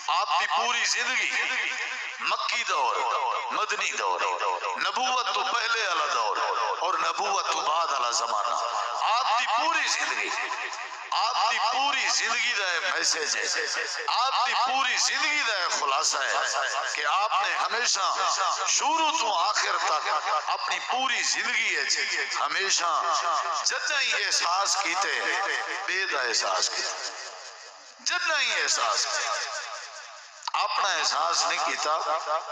آپ کی پوری زندگی مکی دور، مدنی دور، نبوت تو پہلے والا دور اور نبوت تو بعد والا زمانہ، آپ کی پوری زندگی، آپ کی پوری زندگی دا میسج ہے، آپ کی پوری زندگی دا خلاصہ ہے کہ آپ نے ہمیشہ شروع تو آخر تک اپنی پوری زندگی ہے ہمیشہ جتنا ہی احساس کیتے بے دا احساس کیتے، جتنا ہی احساس کیتے اپنا احساس نہیں کیتا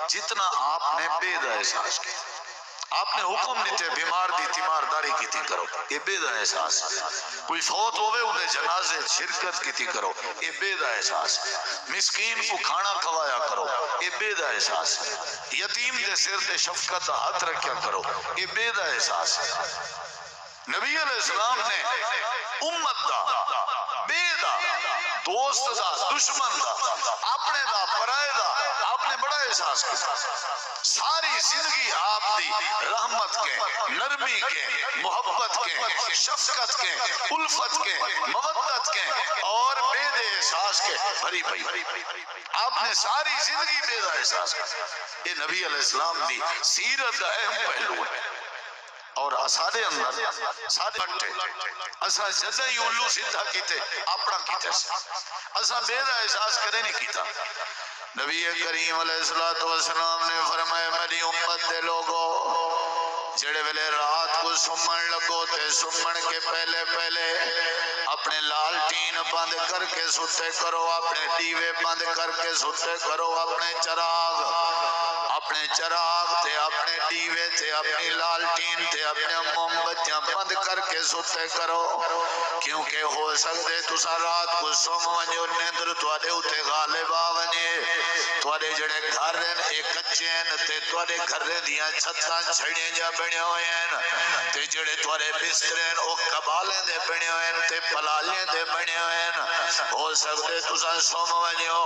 جتنا آپ نے بے دا احساس کیا۔ آپ نے حکم دیتے بیمار دی تیمارداری کیتی کرو، یہ بے دا احساس ہے۔ کوئی فوت ہوئے انہیں جنازے شرکت کیتی کرو، یہ بے دا احساس ہے۔ مسکین کو کھانا کھوایا کرو، یہ بے دا احساس ہے۔ یتیم دے سر تے شفقت ہاتھ رکھیا کرو، یہ بے دا احساس ہے۔ نبی علیہ السلام نے امت دا، بے دا، دوست دا، دشمن دا، اپنے دا، پرائے دا، آپ نے بڑا احساس کیا۔ ساری زندگی آپ دی رحمت کے، نرمی کے، محبت کے، شفقت کے، الفت کے، مودت کے اور بے دے احساس کے بھری پئی۔ آپ نے ساری زندگی بے دا احساس کیا۔ یہ نبی علیہ السلام دی سیرت دا اہم پہلو ہے۔ اور اسادے اندر سادے بٹے اسا جدہ ہی الو سدھا کیتے اپنا کیتے اسا بے دا احساس کرے نہیں کیتا۔ نبی کریم علیہ السلام نے فرمایا میری امت دے لوگو جڑے ویلے رات کو سمن لگو تے سمن کے پہلے پہلے اپنے لالٹین بند کر کے ستے کرو، اپنے دیوے بند کر کے ستے کرو، اپنے چراغ تے اپنے دیوے تے اپنی لالٹین تے اپنے موم بتیاں بند کر کے ستے کرو، کیونکہ ہو سکتے تسا رات کو سم ونجو نیندر توڑے اتے غالب آونجے، توڑے جڑے گھر ہیں ایک کچے ہیں تے توڑے گھر دیاں چھتاں چھڑیں جا بڑے ہوئے ہیں تے جڑے توڑے بسترے ہیں او کبالیں دے بڑے ہوئے ہیں تے پلالیں دے بڑے ہوئے ہیں، ہو سکتے تسا سم ونجو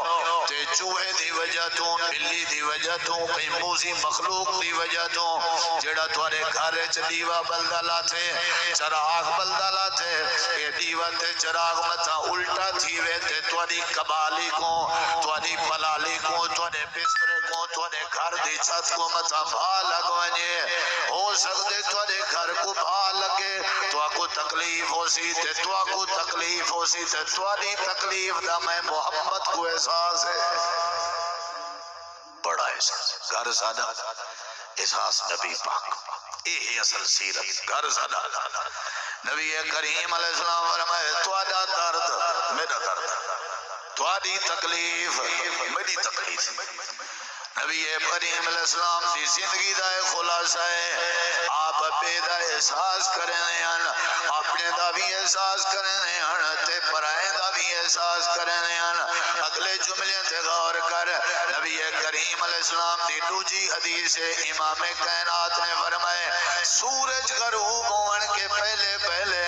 تے چوہے دی وجہ تو، بلی دی وجہ تو، کوئی موزی مخلوق دی وجہ تو جڑا توڑے گھر دیوا بلدالا تھے، چراغ بلدالا تھے، یہ دیوا تے چراغ متا الٹا تھیوے تے توڑی کبالی کو، توڑی پلالی کو، توڑے بسترے کو، توڑے گھر دی چھت کو متا بھا لگوانے، ہو سکتے توڑے گھر کو بھا لگے تو کو تکلیف ہو سی تے تو کو تکلیف ہو سی تے توڑی تکلیف دا میں محمد کو احساس ہے، بڑا احساس۔ گھر سادہ احساس نبی پاک، یہ اصل سیرت گھر سادہ۔ نبی کریم علیہ السلام فرمائے توڑا درد میرا درد، توڑی تکلیف میری تکلیف۔ نبی کریم علیہ السلام دی زندگی دا خلاصہ ہے آپ بے دا احساس کرنے ہیں، اپنے دا بھی احساس کرنے ہیں تے پرائے دا بھی احساس کرنے ہیں۔ اگلے جملے تے غور کر، نبی کریم علیہ السلام دی دوجی حدیث امام کائنات نے فرمائے سورج غروب ہون کے پہلے پہلے،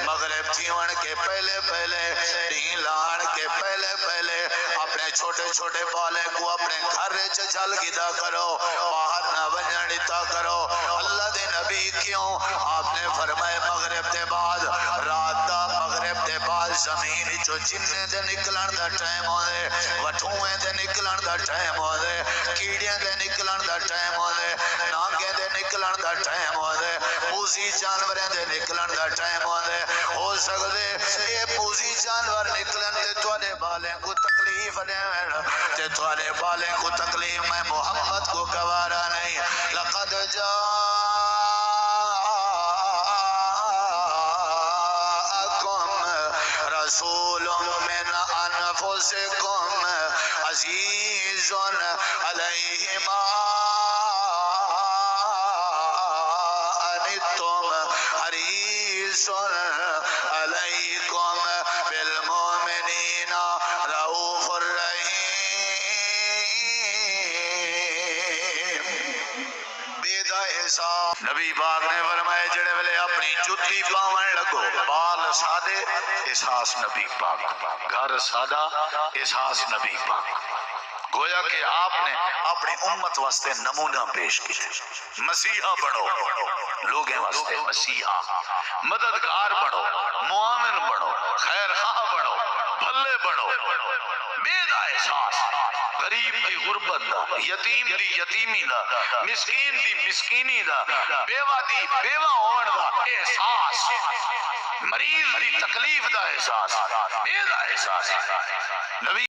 مغرب تھیون کے پہلے پہلے، دین لان کے پہلے پہلے اپنے چھوٹے چھوٹے بالے کو اپنے گھر چل گدا کرو، باہر نہ ونجن دیتا کرو۔ اللہ دے نبی کیوں؟ آپ نے فرمائے مغرب دے بعد، رات دا مغرب دے بعد زمین جو جننے دے نکلن دا ٹائم ہوئے، وٹھوئے دے نکلن دا ٹائم ہوئے، کیڑیاں دے نکلن دا ٹائم ہوئے، نانگے دے نکلن دا ٹائم ہوئے، پوسی جانوریں دے نکلن دا ٹائم ہوئے، ہو سکتے یہ پوسی جانور نکلن تے توڑے بالیں کو تکلیف دیں تے توڑے بالیں کو تکلیف، میں محمد کو گوارا نہیں۔ لقد جاءکم رسول من انفسکم عزیز علیہ ما عنتم حریص علیکم بالمؤمنین رؤوف الرحیم۔ نبی پاک نے فرمائے جڑے ویلے اپنی جتی پاون لگو، بال سادے احساس نبی پاک، گھر سادہ احساس نبی پاک، گویا کہ آپ نے اپنی امت واسطے نمونہ پیش کیے۔ مسیحا بڑھو، لوگیں واسطے مسیحا، مددگار بڑھو، معاون بڑھو، خیر خواہ بڑھو، بھلے بنو بے دا احساس غریب دی غربت دا یتیم دی یتیمی دا مسکین دی مسکینی دا بیوہ دی بیوہ ہون دا احساس مریض دی تکلیف دا احساس بے دا احساس نبی